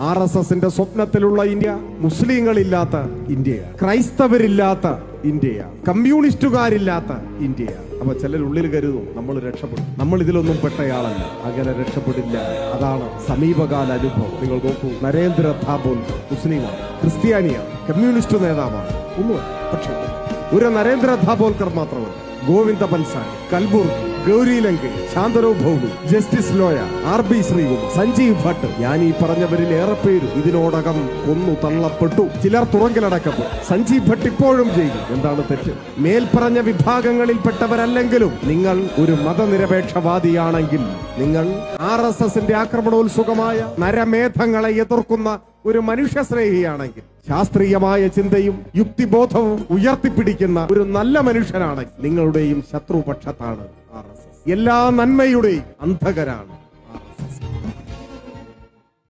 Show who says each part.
Speaker 1: RSSന്റെ സ്വപ്നത്തിലുള്ള India മുസ്ലിങ്ങളില്ലാത്ത ഇന്ത്യയാണ്, ക്രൈസ്തവരില്ലാത്ത ഇന്ത്യയാണ്, കമ്മ്യൂണിസ്റ്റുകാരില്ലാത്ത ഇന്ത്യയാണ്. അപ്പൊ ചിലരുള്ളിൽ കരുതും നമ്മൾ രക്ഷപ്പെടും. നമ്മൾ ഇതിലൊന്നും പെട്ടയാളല്ല, അങ്ങനെ രക്ഷപ്പെടില്ല. അതാണ് സമീപകാല അനുഭവം. നിങ്ങൾ നോക്കൂ, നരേന്ദ്ര ദാബോൽക്കർ മുസ്ലിമാണ്, ക്രിസ്ത്യാനിയാണ്, കമ്മ്യൂണിസ്റ്റ് നേതാവാണ്, ഒന്നുമല്ല. പക്ഷേ ഒരു നരേന്ദ്ര ദാബോൽക്കർ മാത്രമല്ല, ഗോവിന്ദ പൻസാരി, കൽബുർഗി, ഗൗരി ലങ്കേഷ്, ശാന്തനു ഭൗമി, ജസ്റ്റിസ് ലോയ, RB ശ്രീകുമാർ, സഞ്ജീവ് ഭട്ട്, ഞാൻ ഈ പറഞ്ഞവരിൽ ഏറെ പേര് ഇതിനോടകം കൊന്നു തള്ളപ്പെട്ടു. ചിലർ തുറങ്കിലടക്കപ്പെട്ടു. സഞ്ജീവ് ഭട്ട് ഇപ്പോഴും ചെയ്യും. എന്താണ് തെറ്റ്? മേൽപ്പറഞ്ഞ വിഭാഗങ്ങളിൽപ്പെട്ടവരല്ലെങ്കിലും നിങ്ങൾ ഒരു മതനിരപേക്ഷവാദിയാണെങ്കിൽ, നിങ്ങൾ RSSന്റെ ആക്രമണോത്സുകമായ നരമേധങ്ങളെ എതിർക്കുന്ന ഒരു മനുഷ്യ സ്നേഹിയാണെങ്കിൽ, ശാസ്ത്രീയമായ ചിന്തയും യുക്തിബോധവും ഉയർത്തിപ്പിടിക്കുന്ന ഒരു നല്ല മനുഷ്യനാണെങ്കിൽ, നിങ്ങളുടെയും ശത്രുപക്ഷത്താണ് RSS. എല്ലാ നന്മയുടെയും അന്ധകരാണ് RSS.